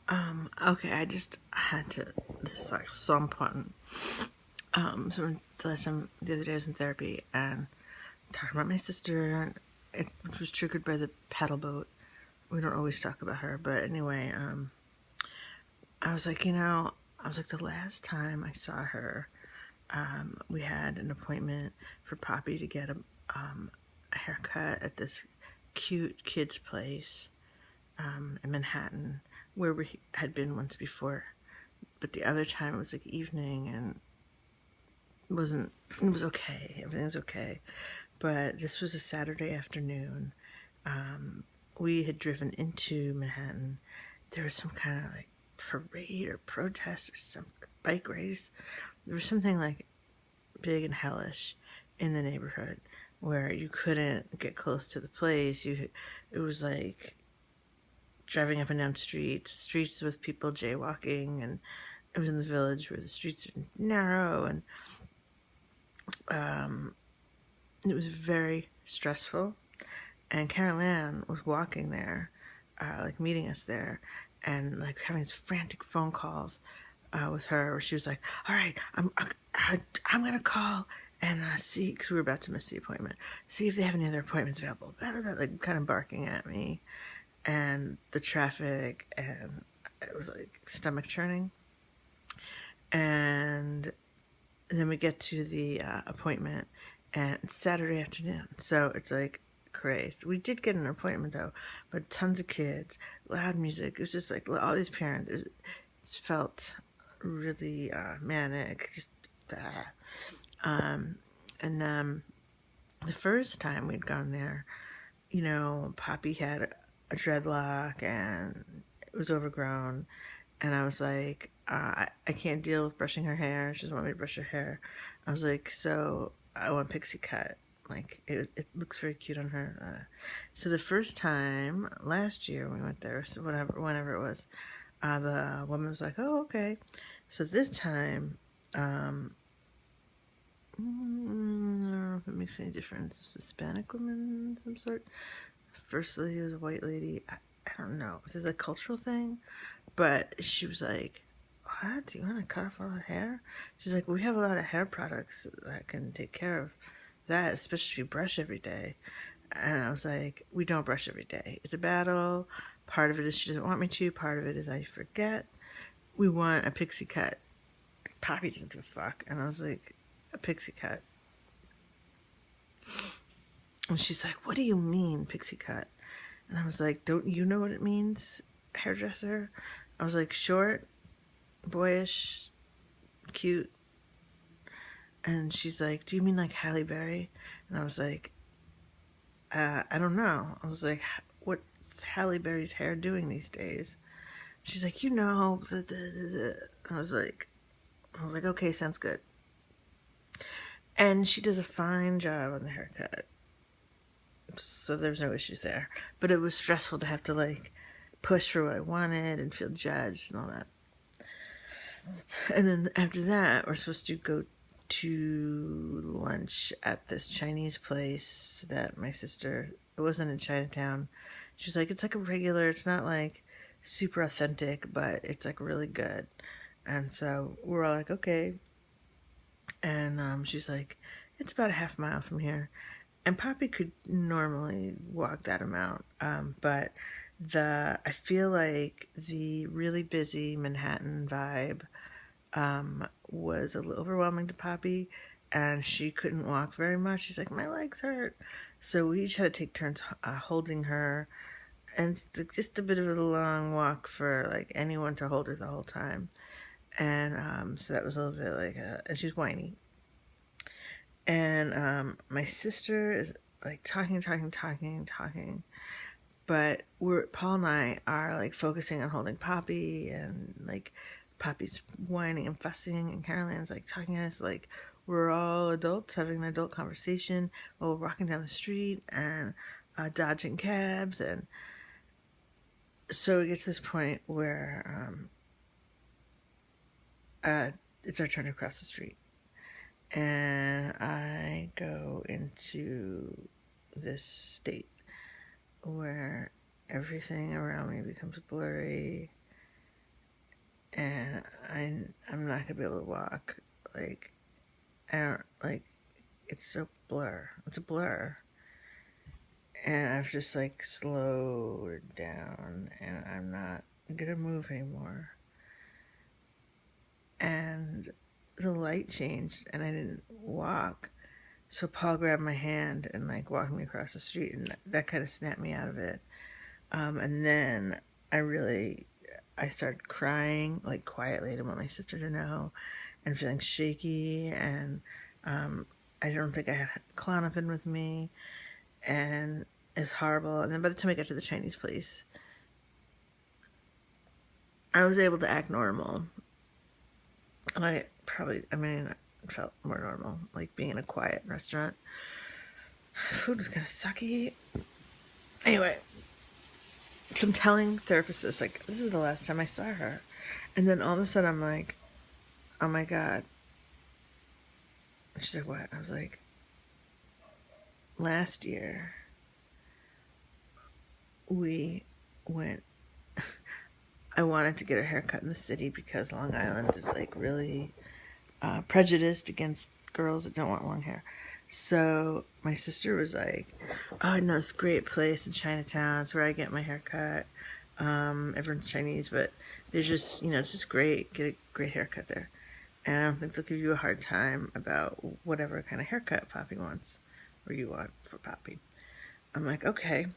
Okay, I had to. This is like so important. So the other day I was in therapy and talking about my sister, which was triggered by the paddle boat. We don't always talk about her, but anyway, I was like, the last time I saw her, we had an appointment for Poppy to get a haircut at this cute kids place in Manhattan, where we had been once before. But the other time it was like evening and wasn't it was okay. Everything was okay. But this was a Saturday afternoon. Um, we had driven into Manhattan. There was some kind of like parade or protest or some bike race. There was something like big and hellish in the neighborhood where you couldn't get close to the place. It was like driving up and down streets with people jaywalking, and it was in the village where the streets are narrow, and um, it was very stressful. And Carol Ann was walking there, like meeting us there, and like having these frantic phone calls with her, where she was like, "All right, I'm gonna call and see, because we were about to miss the appointment. See if they have any other appointments available." Blah, blah, blah, like kind of barking at me, and the traffic, and it was like stomach churning. And then we get to the appointment, and it's Saturday afternoon, so it's like crazy. We did get an appointment though, but tons of kids, loud music. It was just like all these parents. It felt really manic. Just that. Um, and then the first time we'd gone there, Poppy had a dreadlock and it was overgrown, and I was like, I can't deal with brushing her hair. She doesn't want me to brush her hair. I was like, so I want pixie cut. Like it looks very cute on her. So the first time last year we went there, so whenever it was, the woman was like, "Oh, okay." So this time, um, I don't know if it makes any difference. It was a Hispanic woman of some sort. First lady was a white lady. I don't know if there's a cultural thing, but she was like, "What? Do you want to cut off all her hair?" She's like, "We have a lot of hair products that can take care of that, especially if you brush every day." And I was like, "We don't brush every day. It's a battle. Part of it is she doesn't want me to. Part of it is I forget. We want a pixie cut. Poppy doesn't give a fuck." And I was like, "A pixie cut." And she's like, "What do you mean, pixie cut?" And I was like, "Don't you know what it means, hairdresser?" I was like, "Short, boyish, cute." And she's like, "Do you mean like Halle Berry?" And I was like, I don't know. I was like, "What's Halle Berry's hair doing these days?" She's like, I was like, "Okay, sounds good." And she does a fine job on the haircut, so there's no issues there. But it was stressful to have to like push for what I wanted and feel judged and all that. And then after that, we're supposed to go to lunch at this Chinese place that my sister, it wasn't in Chinatown. She's like, "It's like a regular, it's not like super authentic, but it's like really good." And so we're all like, "Okay." And she's like, "It's about a half mile from here." And Poppy could normally walk that amount. But I feel like the really busy Manhattan vibe was a little overwhelming to Poppy, and she couldn't walk very much. She's like, "My legs hurt." So we each had to take turns holding her, and it's just a bit of a long walk for like anyone to hold her the whole time. And so that was a little bit like, and she's whiny. And my sister is like talking, but Paul and I are like focusing on holding Poppy, and like Poppy's whining and fussing, and Caroline's like talking at us like we're all adults having an adult conversation while we're walking down the street and dodging cabs. And so it gets to this point where it's our turn to cross the street, and I go into this state where everything around me becomes blurry. and I'm not gonna be able to walk. Like, I don't, like, it's so blur. It's a blur. And I've just like slowed down and I'm not gonna move anymore. And the light changed and I didn't walk. So Paul grabbed my hand and like walked me across the street, and that kind of snapped me out of it. And then I really, I started crying like quietly. I didn't want my sister to know, and feeling shaky. And um, I don't think I had Klonopin with me, and it's horrible. And then by the time I got to the Chinese place, I was able to act normal, and I mean, I felt more normal, like being in a quiet restaurant. Food was kind of sucky. Anyway, so I'm telling therapists this, like, this is the last time I saw her. And then all of a sudden I'm like, oh my God. And she's like, what? I was like, last year we went, I wanted to get a haircut in the city because Long Island is like really prejudiced against girls that don't want long hair. So my sister was like, oh, I know this great place in Chinatown. It's where I get my hair cut. Everyone's Chinese, but there's just, it's just great. Get a great haircut there. And I don't think they'll give you a hard time about whatever kind of haircut Poppy wants or you want for Poppy. I'm like, okay.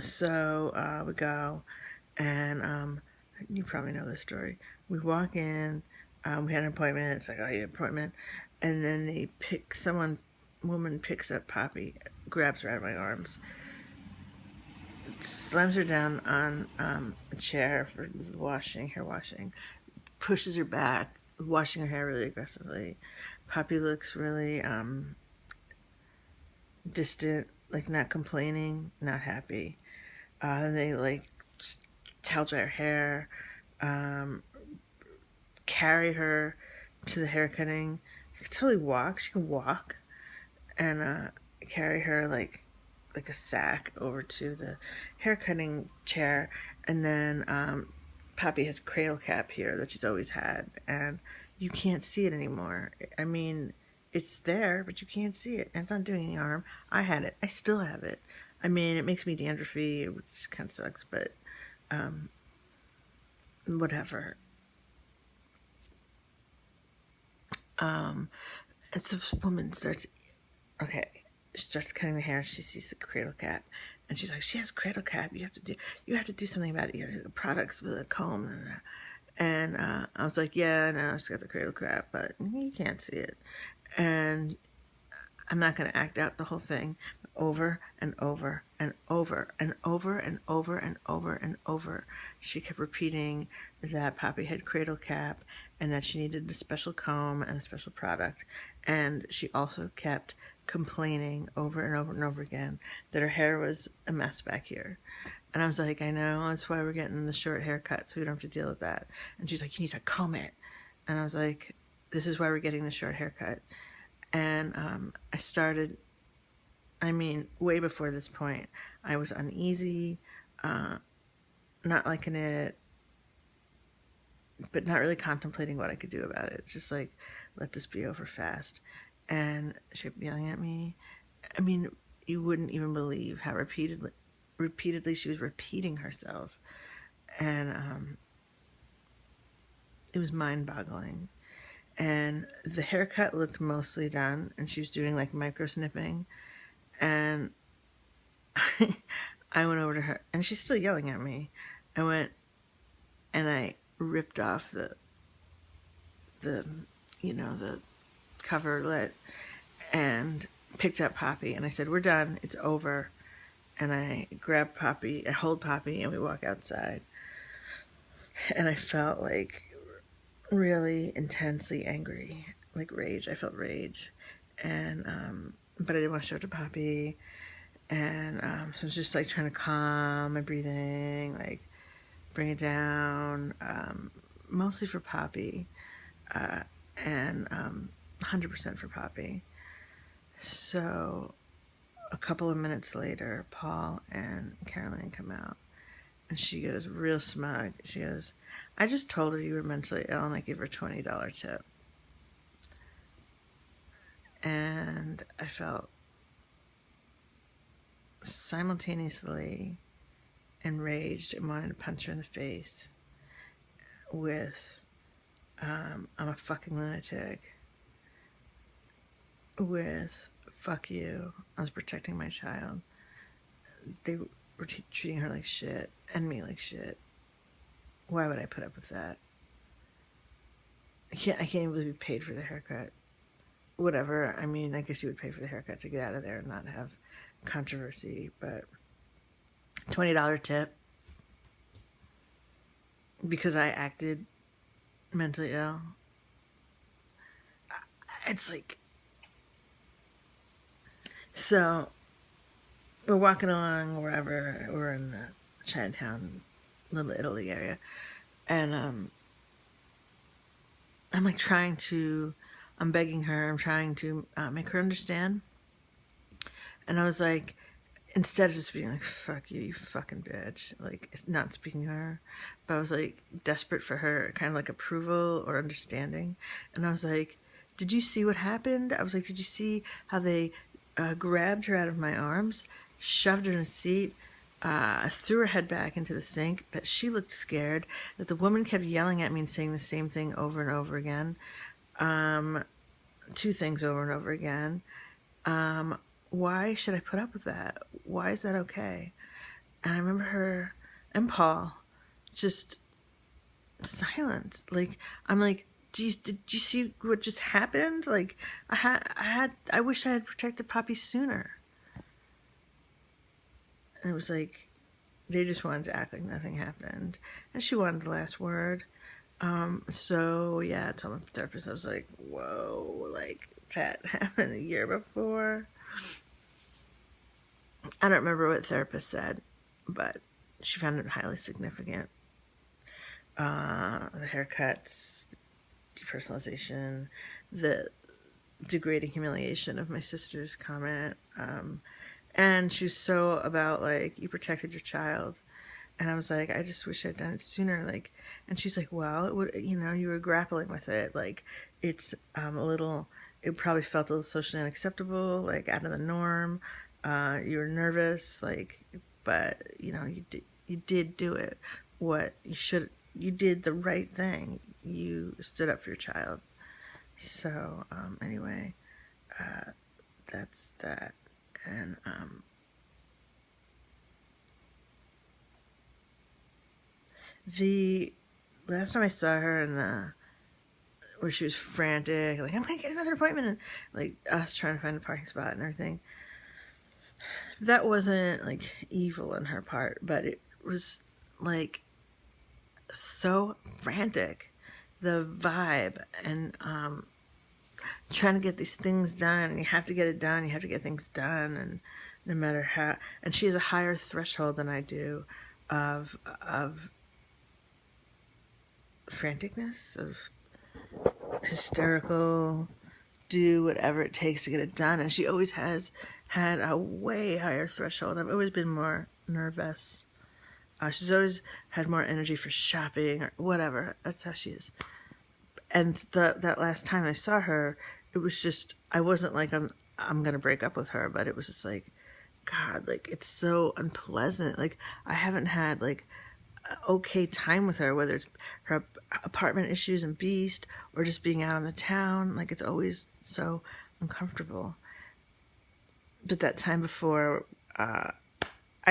So we go, and you probably know this story. We walk in, we had an appointment. It's like, oh, you have an appointment. And then woman picks up Poppy, grabs her out of my arms, slams her down on a chair for hair washing, pushes her back, washing her hair really aggressively. Poppy looks really distant, like not complaining, not happy. They like towel dry her hair, um, carry her to the hair cutting. She can totally walk. She can walk, and carry her like a sack over to the hair cutting chair, and then Poppy has a cradle cap here that she's always had, and you can't see it anymore. I mean, it's there, but you can't see it, and it's not doing any harm. I had it. I still have it. I mean, it makes me dandruffy, which kind of sucks, but um, whatever. Um, and so this woman starts, okay, she starts cutting the hair. She sees the cradle cap, and she's like, "She has a cradle cap. You have to do something about it. You have to do products with a comb." And I was like, "Yeah, no, she's got the cradle cap, but you can't see it." And I'm not going to act out the whole thing over and over and over and over and over and over and over. She kept repeating that Poppy had cradle cap and that she needed a special comb and a special product. And she also kept complaining over and over and over again that her hair was a mess back here. And I was like, I know, that's why we're getting the short haircut, so we don't have to deal with that. And she's like, you need to comb it. And I was like, this is why we're getting the short haircut. And I started, I mean, way before this point, I was uneasy, uh, not liking it, but not really contemplating what I could do about it. It's just like, let this be over fast. And she kept yelling at me. I mean, you wouldn't even believe how repeatedly she was repeating herself. And it was mind-boggling. And the haircut looked mostly done, and she was doing like micro snipping. And I went over to her, and she's still yelling at me. I went and I ripped off the the coverlet and picked up Poppy, and I said, "We're done. It's over." And I grabbed Poppy, I hold Poppy, and we walk outside. And I felt like really intensely angry, like rage. I felt rage, and but I didn't want to show it to Poppy. And so I was just like trying to calm my breathing, like bring it down, mostly for Poppy, and 100% for Poppy. So a couple of minutes later, Paul and Caroline come out, And she goes, real smug. She goes, I just told her you were mentally ill and I gave her a $20 tip. And I felt simultaneously enraged and wanted to punch her in the face with, I'm a fucking lunatic, with, fuck you, I was protecting my child. They were treating her like shit and me like shit. Why would I put up with that? I can't even believe you paid for the haircut. Whatever. I mean, I guess you would pay for the haircut to get out of there and not have controversy, but $20 tip because I acted mentally ill. It's like, so we're walking along wherever, we're in the Chinatown, Little Italy area, and I'm like I'm begging her, I'm trying to make her understand. And I was like, instead of just being like, fuck you, you fucking bitch, like, it's not speaking to her, but I was like desperate for her kind of like approval or understanding. And I was like, did you see what happened? I was like, did you see how they grabbed her out of my arms, shoved her in a seat, threw her head back into the sink, that she looked scared, that the woman kept yelling at me and saying the same thing over and over again, two things over and over again. Why should I put up with that? Why is that okay? And I remember her and Paul just silent. Like, I'm like, did you see what just happened? Like, I wish I had protected Poppy sooner. And it was like, they just wanted to act like nothing happened. And she wanted the last word. So yeah, I told my therapist, I was like, whoa, like, that happened a year before. I don't remember what the therapist said, but she found it highly significant. The haircuts, depersonalization, the degrading humiliation of my sister's comment. And she was so about, like, you protected your child. And I was like, I just wish I'd done it sooner. Like, and she's like, well, it would, you were grappling with it. Like, it's it probably felt a little socially unacceptable, like out of the norm. You were nervous, like, but you did do it. You did the right thing. You stood up for your child. So, anyway, that's that. And, the last time I saw her where she was frantic, like, I'm gonna get another appointment, and like us trying to find a parking spot and everything. That wasn't like evil on her part, but it was like so frantic. The vibe and trying to get these things done, and you have to get it done. You have to get things done, and no matter how. And she has a higher threshold than I do of franticness, of hysterical, do whatever it takes to get it done. And she always has had a way higher threshold. I've always been more nervous. She's always had more energy for shopping or whatever. That's how she is. And that last time I saw her, it was just, I wasn't like, I'm gonna break up with her, but it was just like, God, like, it's so unpleasant. Like, I haven't had like okay time with her, whether it's her apartment issues and Beast or just being out on the town. Like, it's always so uncomfortable. But that time before, I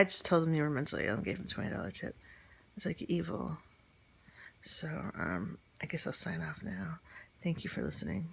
just told them you were mentally ill and gave them $20 tip. It's like evil. So I guess I'll sign off now. Thank you for listening.